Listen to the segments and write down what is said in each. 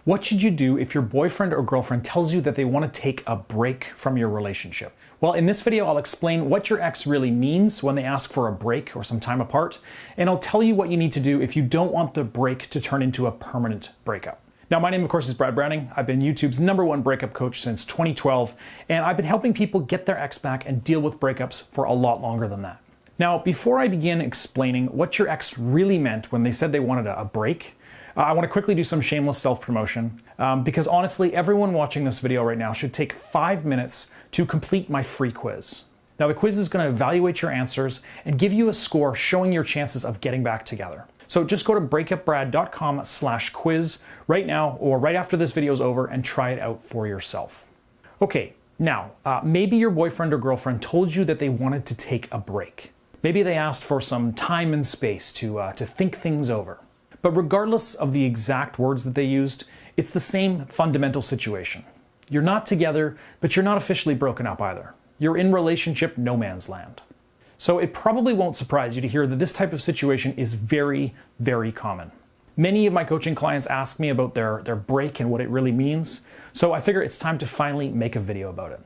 What should you do if your boyfriend or girlfriend tells you that they want to take a break from your relationship? Well, in this video, I'll explain what your ex really means when they ask for a break or some time apart, and I'll tell you what you need to do if you don't want the break to turn into a permanent breakup. Now, my name, of course, is Brad Browning. I've been YouTube's #1 breakup coach since 2012, and I've been helping people get their ex back and deal with breakups for a lot longer than that. Now, before I begin explaining what your ex really meant when they said they wanted a break, I want to quickly do some shameless self-promotion because honestly, everyone watching this video right now should take 5 minutes to complete my free quiz. Now, the quiz is going to evaluate your answers and give you a score showing your chances of getting back together. So just go to breakupbrad.com/quiz right now or right after this video is over and try it out for yourself. Okay, now, maybe your boyfriend or girlfriend told you that they wanted to take a break. Maybe they asked for some time and space to think things over. But regardless of the exact words that they used, it's the same fundamental situation. You're not together, but you're not officially broken up either. You're in relationship no man's land. So it probably won't surprise you to hear that this type of situation is very, very common. Many of my coaching clients ask me about their break and what it really means, so I figure it's time to finally make a video about it.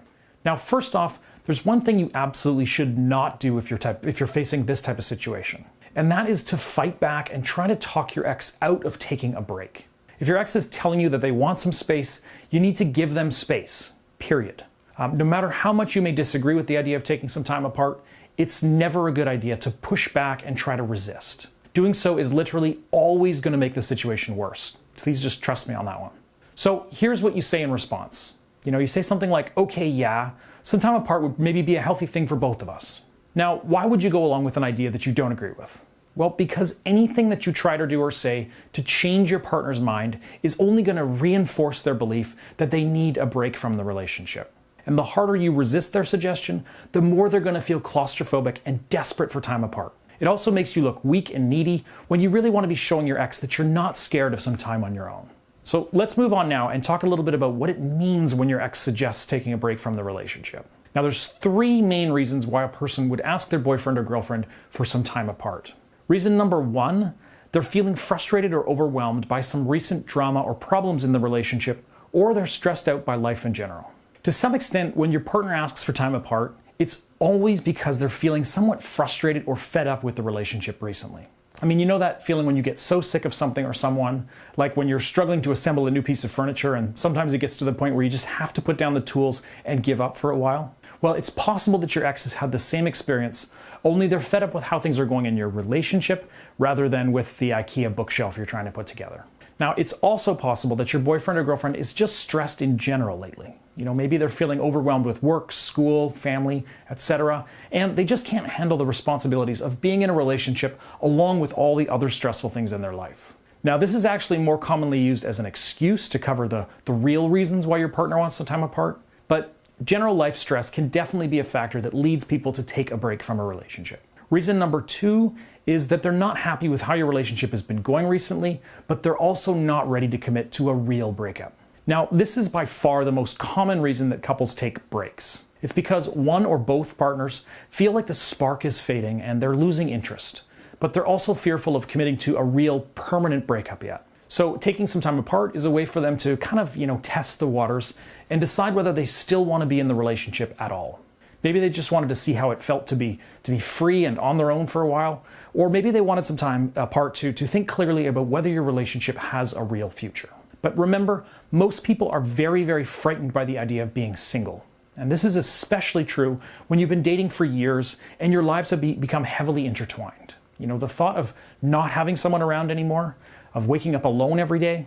Now, first off, there's one thing you absolutely should not do if you're facing this type of situation. And that is to fight back and try to talk your ex out of taking a break. If your ex is telling you that they want some space, you need to give them space, period. No matter how much you may disagree with the idea of taking some time apart, it's never a good idea to push back and try to resist. Doing so is literally always going to make the situation worse. Please just trust me on that one. So here's what you say in response. You say something like, okay, yeah, some time apart would maybe be a healthy thing for both of us. Now, why would you go along with an idea that you don't agree with? Well, because anything that you try to do or say to change your partner's mind is only going to reinforce their belief that they need a break from the relationship. And the harder you resist their suggestion, the more they're going to feel claustrophobic and desperate for time apart. It also makes you look weak and needy when you really want to be showing your ex that you're not scared of some time on your own. So let's move on now and talk a little bit about what it means when your ex suggests taking a break from the relationship. Now, there's 3 main reasons why a person would ask their boyfriend or girlfriend for some time apart. Reason number 1, they're feeling frustrated or overwhelmed by some recent drama or problems in the relationship, or they're stressed out by life in general. To some extent, when your partner asks for time apart, it's always because they're feeling somewhat frustrated or fed up with the relationship recently. I mean, you know that feeling when you get so sick of something or someone, like when you're struggling to assemble a new piece of furniture and sometimes it gets to the point where you just have to put down the tools and give up for a while? Well, it's possible that your ex has had the same experience, only they're fed up with how things are going in your relationship rather than with the IKEA bookshelf you're trying to put together. Now, it's also possible that your boyfriend or girlfriend is just stressed in general lately. Maybe they're feeling overwhelmed with work, school, family, etc., and they just can't handle the responsibilities of being in a relationship along with all the other stressful things in their life. Now, this is actually more commonly used as an excuse to cover the real reasons why your partner wants some time apart, but general life stress can definitely be a factor that leads people to take a break from a relationship. Reason number 2 is that they're not happy with how your relationship has been going recently, but they're also not ready to commit to a real breakup. Now, this is by far the most common reason that couples take breaks. It's because one or both partners feel like the spark is fading and they're losing interest, but they're also fearful of committing to a real permanent breakup yet. So taking some time apart is a way for them to kind of, test the waters and decide whether they still want to be in the relationship at all. Maybe they just wanted to see how it felt to be free and on their own for a while, or maybe they wanted some time apart to think clearly about whether your relationship has a real future. But remember, most people are very, very frightened by the idea of being single. And this is especially true when you've been dating for years and your lives have become heavily intertwined. The thought of not having someone around anymore, of waking up alone every day,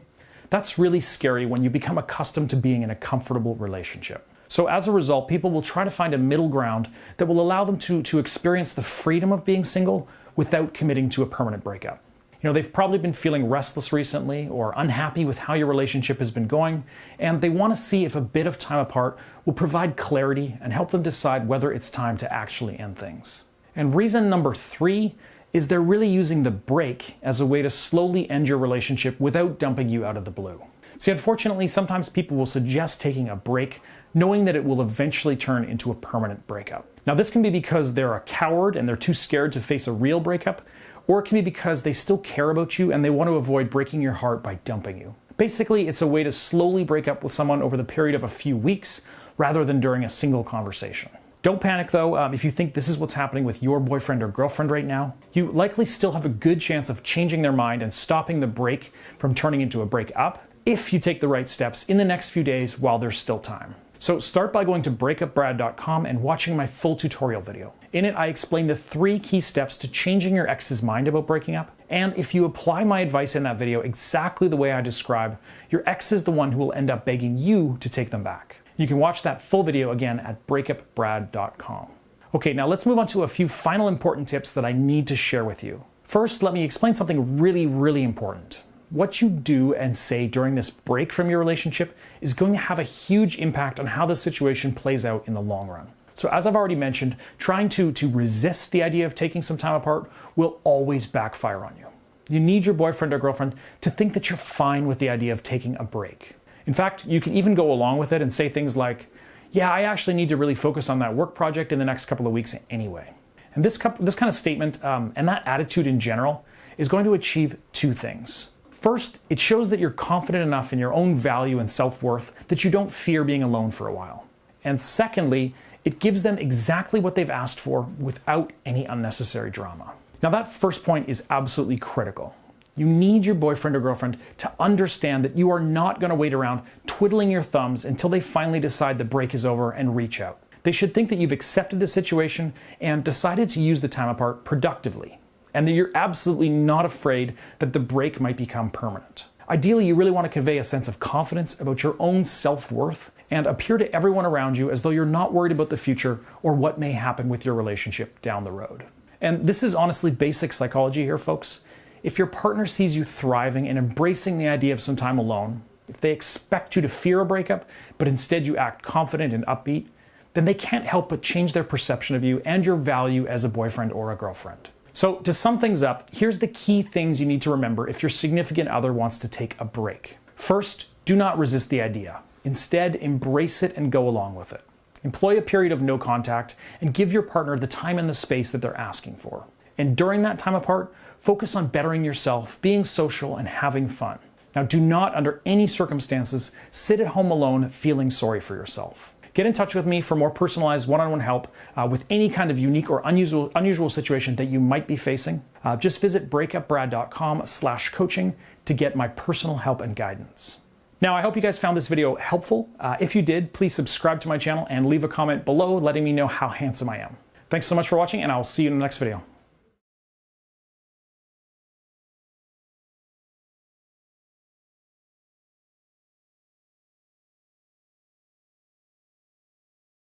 that's really scary when you become accustomed to being in a comfortable relationship. So as a result, people will try to find a middle ground that will allow them to experience the freedom of being single without committing to a permanent breakup. They've probably been feeling restless recently or unhappy with how your relationship has been going, and they want to see if a bit of time apart will provide clarity and help them decide whether it's time to actually end things. And reason number 3 is they're really using the break as a way to slowly end your relationship without dumping you out of the blue. See, unfortunately, sometimes people will suggest taking a break knowing that it will eventually turn into a permanent breakup. Now, this can be because they're a coward and they're too scared to face a real breakup, or it can be because they still care about you and they want to avoid breaking your heart by dumping you. Basically, it's a way to slowly break up with someone over the period of a few weeks rather than during a single conversation. Don't panic though, if you think this is what's happening with your boyfriend or girlfriend right now. You likely still have a good chance of changing their mind and stopping the break from turning into a breakup if you take the right steps in the next few days while there's still time. So start by going to breakupbrad.com and watching my full tutorial video. In it, I explain the 3 key steps to changing your ex's mind about breaking up. And if you apply my advice in that video exactly the way I describe, your ex is the one who will end up begging you to take them back. You can watch that full video again at breakupbrad.com. Okay, now let's move on to a few final important tips that I need to share with you. First, let me explain something really important. What you do and say during this break from your relationship is going to have a huge impact on how the situation plays out in the long run. So as I've already mentioned, trying to resist the idea of taking some time apart will always backfire on you. You need your boyfriend or girlfriend to think that you're fine with the idea of taking a break. In fact, you can even go along with it and say things like, yeah, I actually need to really focus on that work project in the next couple of weeks anyway. And this kind of statement and that attitude in general is going to achieve 2 things. First, it shows that you're confident enough in your own value and self-worth that you don't fear being alone for a while. And secondly, it gives them exactly what they've asked for without any unnecessary drama. Now that first point is absolutely critical. You need your boyfriend or girlfriend to understand that you are not going to wait around twiddling your thumbs until they finally decide the break is over and reach out. They should think that you've accepted the situation and decided to use the time apart productively, and that you're absolutely not afraid that the break might become permanent. Ideally, you really want to convey a sense of confidence about your own self-worth and appear to everyone around you as though you're not worried about the future or what may happen with your relationship down the road. And this is honestly basic psychology here, folks. If your partner sees you thriving and embracing the idea of some time alone, if they expect you to fear a breakup, but instead you act confident and upbeat, then they can't help but change their perception of you and your value as a boyfriend or a girlfriend. So to sum things up, here's the key things you need to remember if your significant other wants to take a break. First, do not resist the idea. Instead, embrace it and go along with it. Employ a period of no contact and give your partner the time and the space that they're asking for. And during that time apart, focus on bettering yourself, being social, and having fun. Now, do not, under any circumstances, sit at home alone feeling sorry for yourself. Get in touch with me for more personalized one-on-one help with any kind of unique or unusual situation that you might be facing. Just visit breakupbrad.com/coaching to get my personal help and guidance. Now, I hope you guys found this video helpful. If you did, please subscribe to my channel and leave a comment below letting me know how handsome I am. Thanks so much for watching, and I'll see you in the next video.